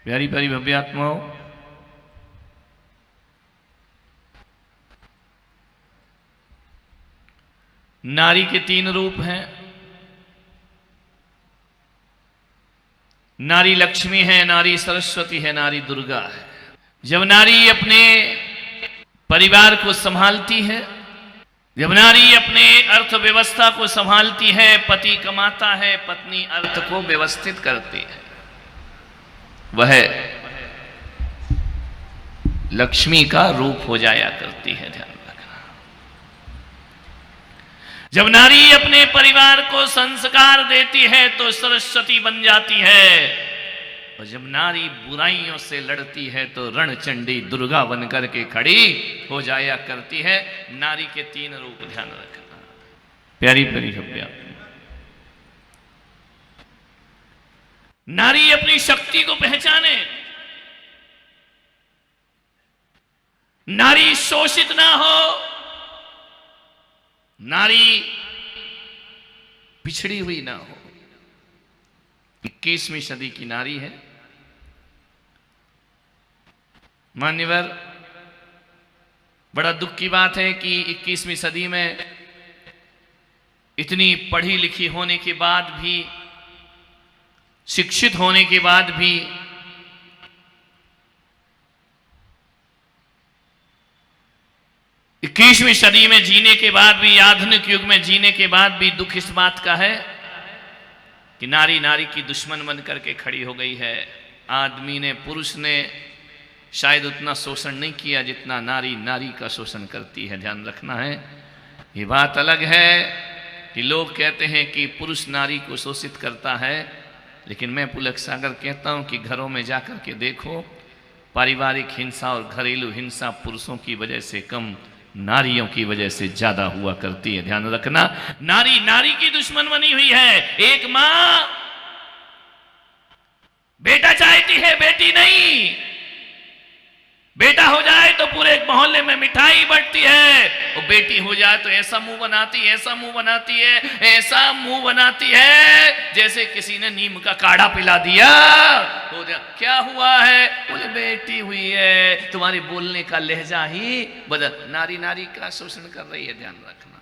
प्यारी प्यारी भव्य आत्माओं, नारी के तीन रूप हैं। नारी लक्ष्मी है, नारी सरस्वती है, नारी दुर्गा है। जब नारी अपने परिवार को संभालती है, जब नारी अपने अर्थव्यवस्था को संभालती है, पति कमाता है, पत्नी अर्थ को व्यवस्थित करती है, वह लक्ष्मी का रूप हो जाया करती है। ध्यान रखना, जब नारी अपने परिवार को संस्कार देती है तो सरस्वती बन जाती है, और जब नारी बुराइयों से लड़ती है तो रणचंडी दुर्गा बनकर के खड़ी हो जाया करती है। नारी के तीन रूप ध्यान रखना। प्यारी प्यारी भव्य, नारी अपनी शक्ति को पहचाने, नारी शोषित ना हो, नारी पिछड़ी हुई ना हो। 21वीं सदी की नारी है। मान्यवर, बड़ा दुख की बात है कि 21वीं सदी में इतनी पढ़ी लिखी होने के बाद भी, शिक्षित होने के बाद भी इक्कीसवीं सदी में जीने के बाद भी, आधुनिक युग में जीने के बाद भी दुख इस बात का है कि नारी नारी की दुश्मन बनकर के खड़ी हो गई है। आदमी ने, पुरुष ने शायद उतना शोषण नहीं किया जितना नारी नारी का शोषण करती है। ध्यान रखना है। ये बात अलग है कि लोग कहते हैं कि पुरुष नारी को शोषित करता है, लेकिन मैं पुलक सागर कहता हूं कि घरों में जाकर के देखो, पारिवारिक हिंसा और घरेलू हिंसा पुरुषों की वजह से कम, नारियों की वजह से ज्यादा हुआ करती है। ध्यान रखना, नारी नारी की दुश्मन बनी हुई है। एक मां बेटा चाहती है, बेटी नहीं। बेटा हो जाए तो पूरे मोहल्ले में मिठाई बंटती है, और बेटी हो जाए तो ऐसा मुंह बनाती है, ऐसा मुंह बनाती है, ऐसा मुंह बनाती है जैसे किसी ने नीम का काढ़ा पिला दिया। हो जा, क्या हुआ है? बोले बेटी हुई है। तुम्हारे बोलने का लहजा ही बदल। नारी नारी का शोषण कर रही है। ध्यान रखना,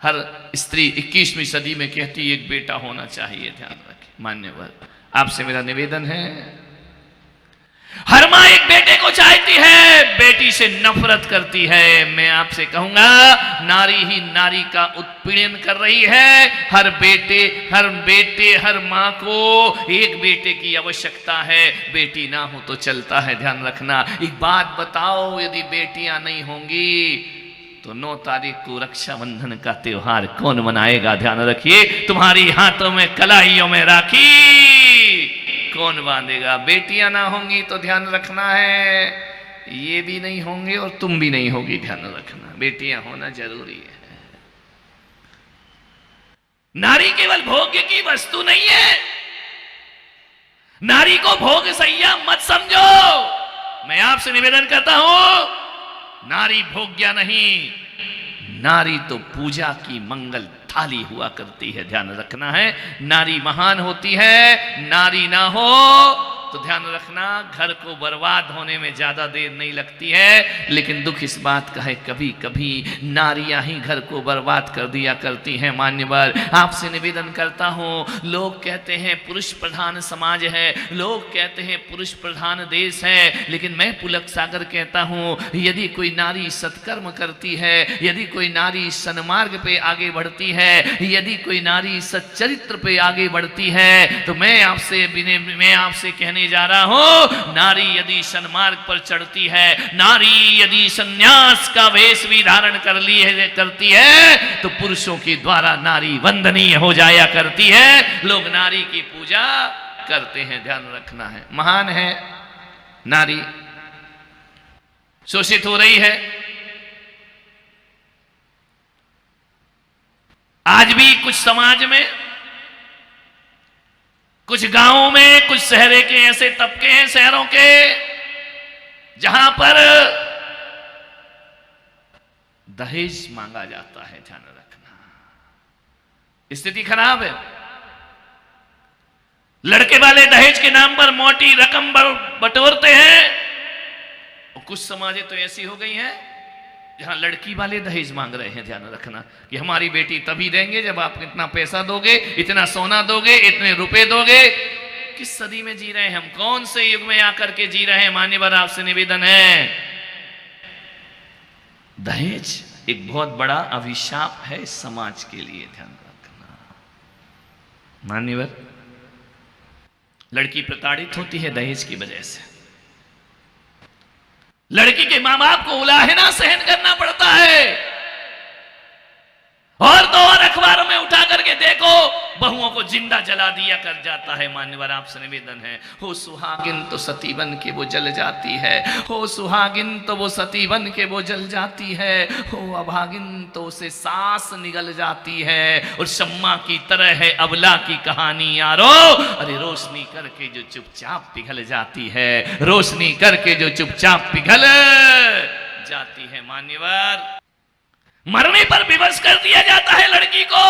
हर स्त्री 21वीं सदी में कहती एक बेटा होना चाहिए। ध्यान रखें। मान्यवर, आपसे मेरा निवेदन है, हर मां एक बेटे को चाहती है, बेटी से नफरत करती है। मैं आपसे कहूंगा, नारी ही नारी का उत्पीड़न कर रही है। हर बेटे, हर मां को एक बेटे की आवश्यकता है, बेटी ना हो तो चलता है। ध्यान रखना। एक बात बताओ, यदि बेटियां नहीं होंगी तो 9 तारीख को रक्षाबंधन का त्योहार कौन मनाएगा? ध्यान रखिए। तुम्हारी हाथों में, कलाइयों में राखी कौन बांधेगा? बेटियां ना होंगी तो ध्यान रखना है, ये भी नहीं होंगे और तुम भी नहीं होगी। ध्यान रखना, बेटियां होना जरूरी है। नारी केवल भोग्य की वस्तु नहीं है। नारी को भोग सैया मत समझो। मैं आपसे निवेदन करता हूं, नारी भोग्या नहीं, नारी तो पूजा की मंगल थाली हुआ करती है। ध्यान रखना है। नारी महान होती है। नारी ना हो तो ध्यान रखना, घर को बर्बाद होने में ज्यादा देर नहीं लगती है। लेकिन दुख इस बात का है, कभी कभी नारियां ही घर को बर्बाद कर दिया करती हैं। मान्यवर, आपसे निवेदन करता हूं, लोग कहते हैं पुरुष प्रधान समाज है, लोग कहते हैं पुरुष प्रधान देश है, लेकिन मैं पुलक सागर कहता हूं, यदि कोई नारी सत्कर्म करती है, यदि कोई नारी सन्मार्ग पे आगे बढ़ती है, यदि कोई नारी सच्चरित्र पे आगे बढ़ती है, तो मैं आपसे कहने जा रहा हूं, नारी यदि सन्मार्ग पर चढ़ती है, नारी यदि संन्यास का वेश भी धारण करती है, तो पुरुषों के द्वारा नारी वंदनीय हो जाया करती है। लोग नारी की पूजा करते हैं। ध्यान रखना है। महान है नारी, शोषित हो रही है। आज भी कुछ समाज में, कुछ गांवों में, कुछ शहरों के ऐसे तबके हैं, शहरों के, जहां पर दहेज मांगा जाता है। ध्यान रखना, स्थिति खराब है। लड़के वाले दहेज के नाम पर मोटी रकम बटोरते हैं। और कुछ समाजें तो ऐसी हो गई हैं जहां लड़की वाले दहेज मांग रहे हैं। ध्यान रखना कि हमारी बेटी तभी देंगे जब आप इतना पैसा दोगे, इतना सोना दोगे, इतने रुपए दोगे। किस सदी में जी रहे हैं हम, कौन से युग में आकर के जी रहे हैं। मान्यवर आपसे निवेदन है, दहेज एक बहुत बड़ा अभिशाप है इस समाज के लिए। ध्यान रखना मान्यवर, लड़की प्रताड़ित होती है दहेज की वजह से। लड़की के मां बाप को उलाहना सहन करना पड़ता है। और तो और अखबारों में उठा करके देखो, बहुओं को जिंदा जला दिया कर जाता है। मान्यवर आपसे निवेदन है, हो सुहागिन तो सती बन के वो जल जाती है, हो सुहागिन तो वो सती बन के वो जल जाती है, हो अभागिन तो उसे सांस निगल जाती है। और शम्मा की तरह है अबला की कहानी यारो, अरे रोशनी करके जो चुपचाप पिघल जाती है, रोशनी करके जो चुपचाप पिघल जाती है। मान्यवर, मरने पर विवश कर दिया जाता है लड़की को।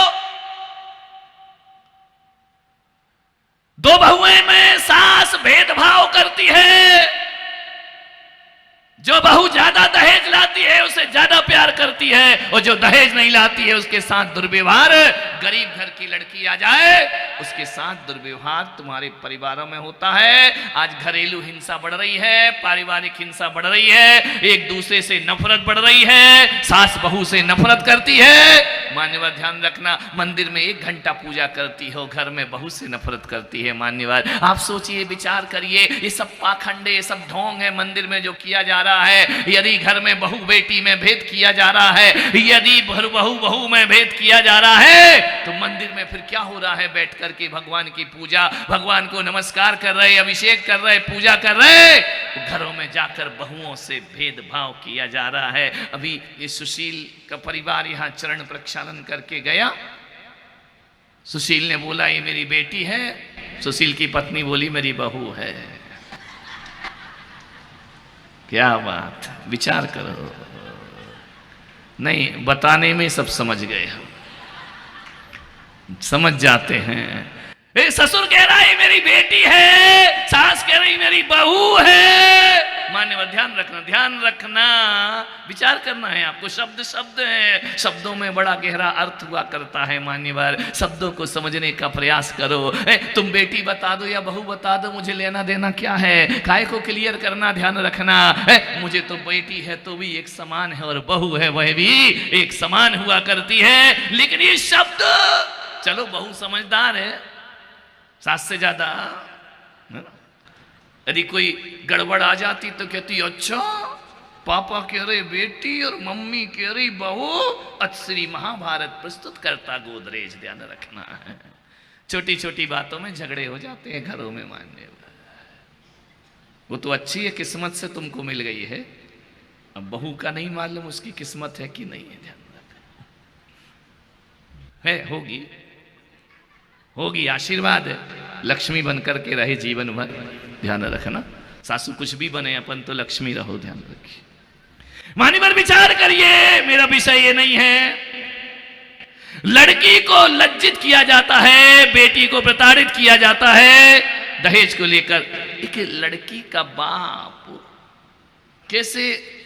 दो बहुएं में सास भेदभाव करती है। जो बहू ज्यादा दहेज लाती है उसे ज्यादा प्यार करती है, और जो दहेज नहीं लाती है उसके साथ दुर्व्यवहार। गरीब घर की लड़की आ जाए उसके साथ दुर्व्यवहार तुम्हारे परिवारों में होता है। आज घरेलू हिंसा बढ़ रही है, पारिवारिक हिंसा बढ़ रही है, एक दूसरे से नफरत बढ़ रही है, सास बहू से नफरत करती है। मान्यवर ध्यान रखना, मंदिर में 1 घंटा पूजा करती हो, घर में बहू से नफरत करती है। मान्यवर आप सोचिए, विचार करिए, ये सब पाखंडे, ये सब ढोंग है मंदिर में जो किया जा रहा है। यदि घर में बहू बेटी में भेद किया जा रहा है, यदि बहू बहू में भेद किया जा रहा है, तो मंदिर में फिर क्या हो रहा है? बैठ करके भगवान की पूजा, भगवान को नमस्कार कर रहे, अभिषेक कर रहे, पूजा कर रहे, घरों में जाकर बहुओं से भेदभाव किया जा रहा है। अभी ये सुशील का परिवार यहां चरण प्रक्षालन करके गया। सुशील ने बोला ये मेरी बेटी है, सुशील की पत्नी बोली मेरी बहू है। क्या बात, विचार करो। नहीं, बताने में सब समझ गए हम, समझ जाते हैं। ससुर कह रहा है मेरी बेटी है, सास कह रही मेरी बहू है। मान्यवर ध्यान रखना, ध्यान रखना, विचार करना है आपको। शब्द शब्द है, शब्दों में बड़ा गहरा अर्थ हुआ करता है। मान्यवर शब्दों को समझने का प्रयास करो। तुम बेटी बता दो या बहू बता दो, मुझे लेना देना क्या है? काय को क्लियर करना, ध्यान रखना। मुझे तो बेटी है तो भी एक समान है, और बहू है वह भी एक समान हुआ करती है। लेकिन ये शब्द, चलो बहू समझदार है सास से ज्यादा, यदि कोई गड़बड़ आ जाती तो कहती अच्छा पापा कह रहे बेटी और मम्मी कह रही बहू। श्री महाभारत प्रस्तुत करता गोदरेज। ध्यान रखना है, छोटी छोटी बातों में झगड़े हो जाते हैं घरों में। मानने वो तो अच्छी है, किस्मत से तुमको मिल गई है। अब बहू का नहीं मालूम उसकी किस्मत है कि नहीं है। ध्यान रखना है, होगी होगी, आशीर्वाद है। लक्ष्मी बनकर के रहे जीवन भर। ध्यान रखना, सासू कुछ भी बने, अपन तो लक्ष्मी रहो। ध्यान रखिए। मान्यवर विचार करिए, मेरा विषय ये नहीं है। लड़की को लज्जित किया जाता है, बेटी को प्रताड़ित किया जाता है दहेज को लेकर। एक लड़की का बाप कैसे,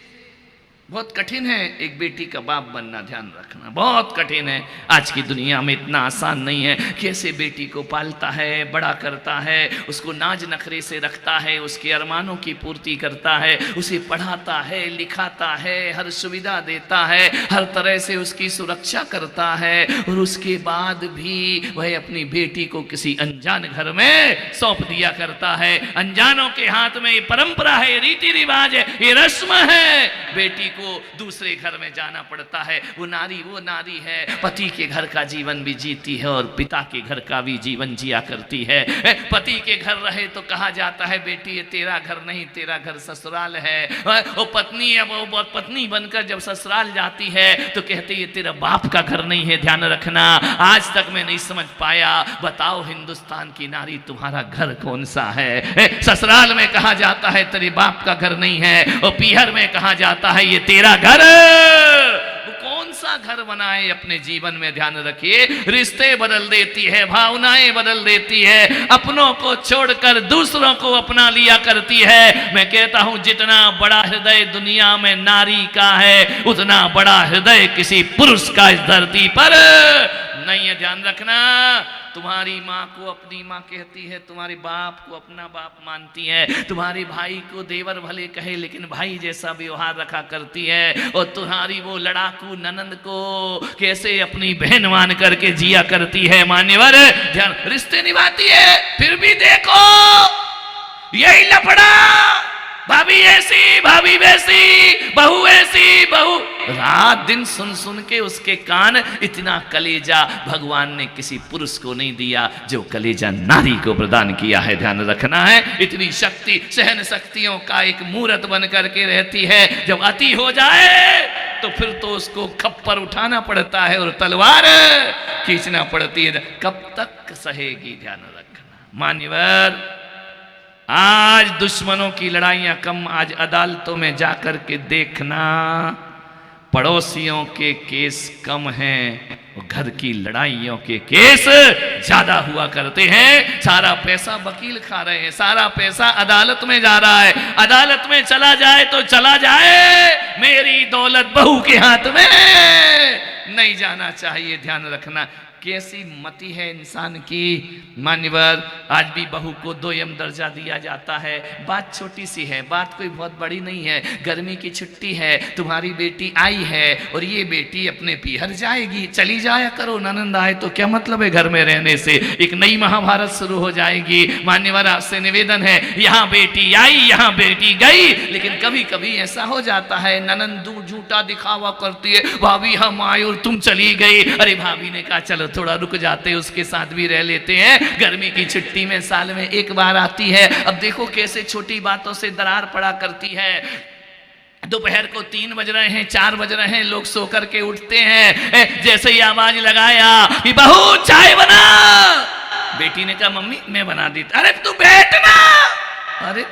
बहुत कठिन है एक बेटी का बाप बनना। ध्यान रखना, बहुत कठिन है। आज की दुनिया में इतना आसान नहीं है। कैसे बेटी को पालता है, बड़ा करता है, उसको नाज नखरे से रखता है, उसके अरमानों की पूर्ति करता है, उसे पढ़ाता है, लिखाता है, हर सुविधा देता है, हर तरह से उसकी सुरक्षा करता है। और उसके बाद भी वह अपनी बेटी को किसी अनजान घर में सौंप दिया करता है। अनजानों के हाथ में ये परंपरा है, रीति रिवाज है, ये रस्म है। बेटी को दूसरे घर में जाना पड़ता है। वो नारी है, पति के घर का जीवन भी जीती है और पिता के घर का भी जीवन जिया करती है। पति के घर रहे तो कहा जाता है बेटी ये तेरा घर नहीं, तेरा घर ससुराल है। वो पत्नी है, वो पत्नी बनकर जब ससुराल जाती है तो कहती है तेरा बाप का घर नहीं है। ध्यान रखना, आज तक मैं नहीं समझ पाया, बताओ हिंदुस्तान की नारी तुम्हारा घर कौन सा है? ससुराल में कहा जाता है तेरे बाप का घर नहीं है, और पीहर में कहा जाता है ये तेरा घर। वो कौन सा कैसा घर बनाए अपने जीवन में ध्यान रखिए। रिश्ते बदल देती है, भावनाएं बदल देती है, अपनों को छोड़कर दूसरों को अपना लिया करती है। मैं कहता हूं जितना बड़ा हृदय दुनिया में नारी का है, उतना बड़ा हृदय किसी पुरुष का इस धरती पर नहीं है। ध्यान रखना, तुम्हारी माँ को अपनी माँ कहती है, तुम्हारे बाप को अपना बाप मानती है, तुम्हारे भाई को देवर भले कहे लेकिन भाई जैसा व्यवहार रखा करती है, और तुम्हारी वो लड़ाकू ननंद को कैसे अपनी बहन मान करके जिया करती है। मान्यवर ध्यान, रिश्ते निभाती है, फिर भी देखो यही लफड़ा, भाभी ऐसी भाभी वैसी, बहू ऐसी बहू, रात दिन सुन सुन के उसके कान। इतना कलेजा भगवान ने किसी पुरुष को नहीं दिया जो कलेजा नारी को प्रदान किया है। ध्यान रखना है, इतनी शक्ति, सहन शक्तियों का एक मूर्त बन करके रहती है। जब अति हो जाए तो फिर तो उसको खप्पर उठाना पड़ता है और तलवार खींचना पड़ती है। कब तक सहेगी? ध्यान रखना मान्यवर, आज दुश्मनों की लड़ाइयां कम, आज अदालतों में जाकर के देखना पड़ोसियों के केस कम हैं, घर की लड़ाइयों के केस ज्यादा हुआ करते हैं। सारा पैसा वकील खा रहे हैं, सारा पैसा अदालत में जा रहा है। अदालत में चला जाए तो चला जाए, मेरी दौलत बहू के हाथ में नहीं जाना चाहिए। ध्यान रखना, कैसी मति है इंसान की। मान्यवर, आज भी बहू को 2M दर्जा दिया जाता है। बात छोटी सी है, बात कोई बहुत बड़ी नहीं है। गर्मी की छुट्टी है, तुम्हारी बेटी आई है और ये बेटी अपने पीहर जाएगी, चली जाया करो, ननंद आए तो क्या मतलब है घर में रहने से, एक नई महाभारत शुरू हो जाएगी। मान्यवर, आपसे निवेदन है, यहाँ बेटी आई, यहाँ बेटी गई, लेकिन कभी कभी ऐसा हो जाता है ननंद झूठा दिखावा करती है, भाभी हम आए और तुम चली गई। अरे भाभी ने कहा चलो थोड़ा रुक जाते, उसके साथ भी रह लेते हैं। गर्मी की छुट्टी में साल में एक बार आती है। अब देखो कैसे छोटी बातों से दरार पड़ा करती है। दोपहर को 3 बज रहे हैं, 4 बज रहे हैं, लोग सो करके उठते हैं, जैसे ही आवाज लगाया कि बहू चाय बना, बेटी ने कहा मम्मी मैं बना दी। अरे तू बैठना, अरे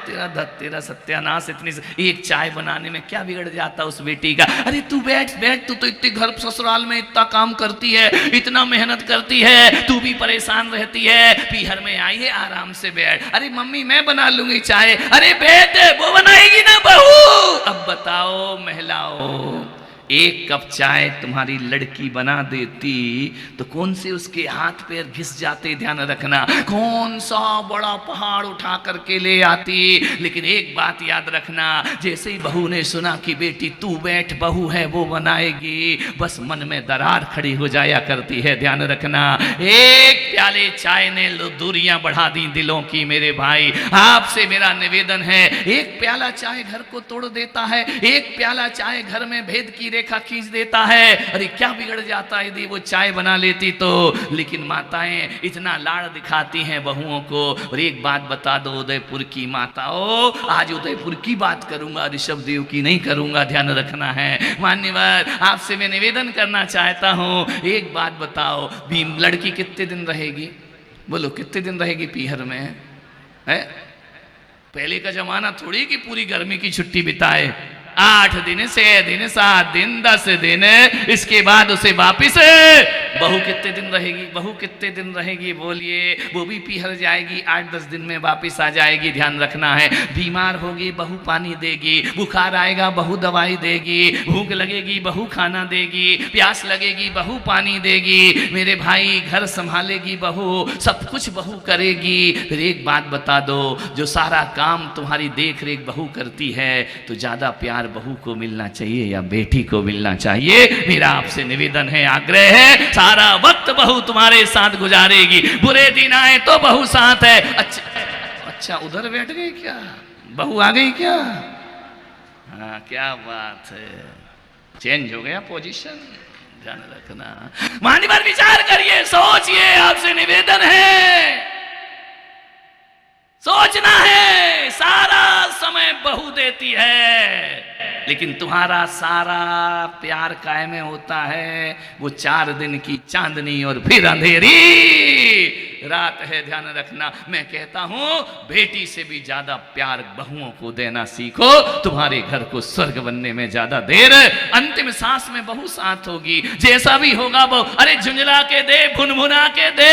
तेरा सत्यानाश, इतनी एक चाय बनाने में क्या बिगड़ जाता उस बेटी का। अरे तू बैठ बैठ, तू तो इतने घर ससुराल में इतना काम करती है, इतना मेहनत करती है, तू भी परेशान रहती है, पीहर में आई है, आराम से बैठ। अरे मम्मी मैं बना लूंगी चाय। अरे बैठ, वो बनाएगी ना बहू। अब बताओ महिलाओं, एक कप चाय तुम्हारी लड़की बना देती तो कौन से उसके हाथ पैर घिस जाते। ध्यान रखना, कौन सा बड़ा पहाड़ उठा करके ले आती। लेकिन एक बात याद रखना, जैसे ही बहू ने सुना कि बेटी तू बैठ, बहू है वो बनाएगी, बस मन में दरार खड़ी हो जाया करती है। ध्यान रखना, एक प्याले चाय ने दूरियां बढ़ा दी दिलों की। मेरे भाई, आपसे मेरा निवेदन है, एक प्याला चाय घर को तोड़ देता है, एक प्याला चाय घर में भेद की रेखा खींच देता है। अरे क्या बिगड़ जाता है यदि वो चाय बना लेती तो। लेकिन माताएं इतना लाड़ दिखाती हैं बहुओं को। और एक बात बता दो उदयपुर की माताओं, आज उदयपुर की बात करूंगा, ऋषभ देव की नहीं करूंगा, ध्यान रखना है। मान्यवर, आपसे मैं निवेदन करना चाहता हूं, एक बात बताओ, भीम लड़की कितने दिन रहेगी? बोलो कितने दिन रहेगी पीहर में? है पहले का जमाना थोड़ी कि पूरी गर्मी की छुट्टी बिताए। 8 दिन, 6 दिन, 7 दिन, 10 दिन, इसके बाद उसे वापिस। बहू कितने दिन रहेगी? बहू कितने दिन रहेगी बोलिए? वो भी पीहर जाएगी, 8-10 दिन में वापिस आ जाएगी। ध्यान रखना है, बीमार होगी बहू पानी देगी, बुखार आएगा बहू दवाई देगी, भूख लगेगी बहू खाना देगी, प्यास लगेगी बहू पानी देगी। मेरे भाई, घर संभालेगी बहू, सब कुछ बहू करेगी। फिर एक बात बता दो, जो सारा काम तुम्हारी देख रेख बहू करती है, तो ज्यादा प्यार बहू को मिलना चाहिए या बेटी को मिलना चाहिए? मेरा आपसे निवेदन है, आग्रह है, सारा वक्त बहू तुम्हारे साथ गुजारेगी, बुरे दिन आए तो बहू साथ है। अच्छा उधर बैठ गई क्या? बहू आ गई क्या? हाँ क्या बात है, चेंज हो गया पोजीशन। ध्यान रखना, मान्यवर विचार करिए, सोचिए, आपसे निवेदन है, सोचना है। सारा समय बहू देती है, लेकिन तुम्हारा सारा प्यार कायम होता है वो 4 दिन की चांदनी और फिर अंधेरी रात है, ध्यान रखना। मैं कहता हूं बेटी से भी ज्यादा प्यार बहुओं को देना सीखो, तुम्हारे घर को स्वर्ग बनने में ज्यादा देर, अंतिम सांस में बहू साथ होगी, जैसा भी होगा वो अरे झुंझला के दे, भुनभुना के दे।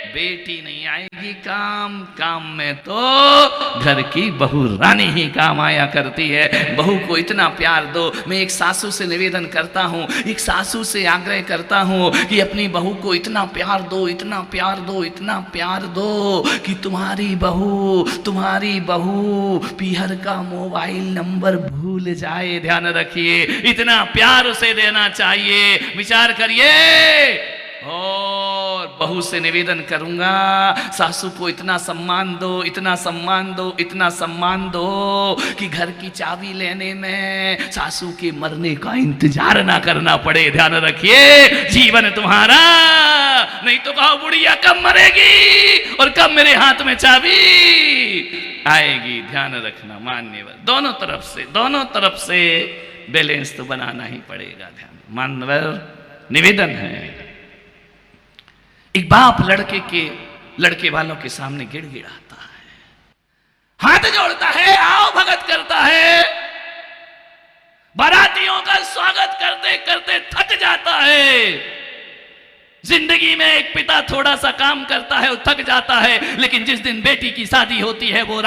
बेटी नहीं आएगी काम, काम में तो घर की बहू रानी ही काम आया करती है। बहू को इतना प्यार दो। मैं एक सासू से निवेदन करता हूँ, एक सासू से आग्रह करता हूँ कि अपनी बहू को इतना प्यार दो, इतना प्यार दो, इतना प्यार दो कि तुम्हारी बहू पीहर का मोबाइल नंबर भूल जाए। ध्यान रखिए, इतना प्यार उसे देना चाहिए। विचार करिए। और बहू से निवेदन करूंगा, सासू को इतना सम्मान दो, इतना सम्मान दो, इतना सम्मान दो कि घर की चाबी लेने में सासू के मरने का इंतजार ना करना पड़े। ध्यान रखिए, जीवन तुम्हारा, नहीं तो कहो बुढ़िया कब मरेगी और कब मेरे हाथ में चाबी आएगी। ध्यान रखना मान्यवर, दोनों तरफ से बैलेंस तो बनाना ही पड़ेगा। ध्यान मान्यवर, निवेदन है। एक बाप लड़के वालों के सामने गिड़गिड़ाता है, हाथ जोड़ता है, आओ भगत करता है, बारातियों का स्वागत करते करते थक जाता है। जिंदगी में एक पिता थोड़ा सा काम करता है और थक जाता है, लेकिन जिस दिन बेटी की शादी होती है वो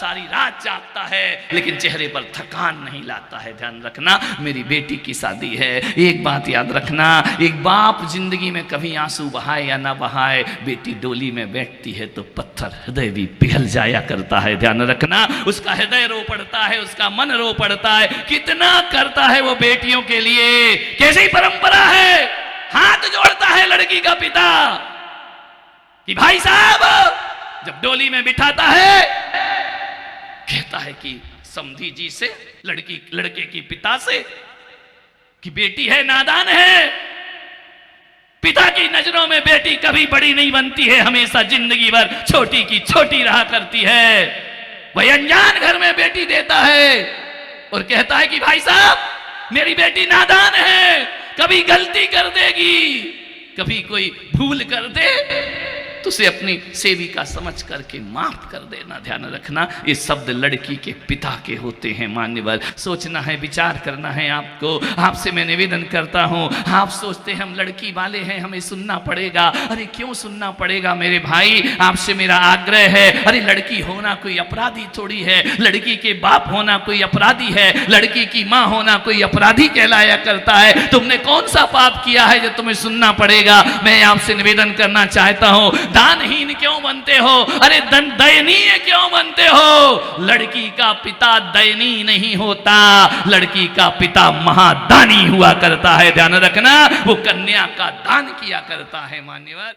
सारी रात जागता है, लेकिन चेहरे पर थकान नहीं लाता है। ध्यान रखना, मेरी बेटी की शादी है। एक बात याद रखना, एक बाप जिंदगी में कभी आंसू बहाए या ना बहाए, बेटी डोली में बैठती है तो पत्थर हृदय भी पिघल जाया करता है। ध्यान रखना, उसका हृदय रो पड़ता है, उसका मन रो पड़ता है। कितना करता है वो बेटियों के लिए, कैसी परंपरा है। हाथ जोड़ता है लड़की का पिता कि भाई साहब, जब डोली में बिठाता है कहता है कि समधी जी से, लड़के की पिता से कि बेटी है नादान है। पिता की नजरों में बेटी कभी बड़ी नहीं बनती है, हमेशा जिंदगी भर छोटी की छोटी रहा करती है। वह अनजान घर में बेटी देता है और कहता है कि भाई साहब मेरी बेटी नादान है, कभी गलती कर देगी, कभी कोई भूल कर दे तो उसे अपनी सेविका समझ करके माफ कर देना। ध्यान रखना, ये शब्द लड़की के पिता के होते हैं। मान्यवर, सोचना है, विचार करना है आपको। आपसे मैं निवेदन करता हूं, आप सोचते हैं हम लड़की वाले हैं, हमें सुनना पड़ेगा। अरे क्यों सुनना पड़ेगा मेरे भाई, आपसे मेरा आग्रह है। अरे लड़की होना कोई अपराधी थोड़ी है, लड़की के बाप होना कोई अपराधी है, लड़की की माँ होना कोई अपराधी कहलाया करता है। तुमने कौन सा पाप किया है जो तुम्हें सुनना पड़ेगा। मैं आपसे निवेदन करना चाहता हूं, दानहीन क्यों बनते हो, अरे दयनीय क्यों बनते हो। लड़की का पिता दयनीय नहीं होता, लड़की का पिता महादानी हुआ करता है। ध्यान रखना, वो कन्या का दान किया करता है। मान्यवर।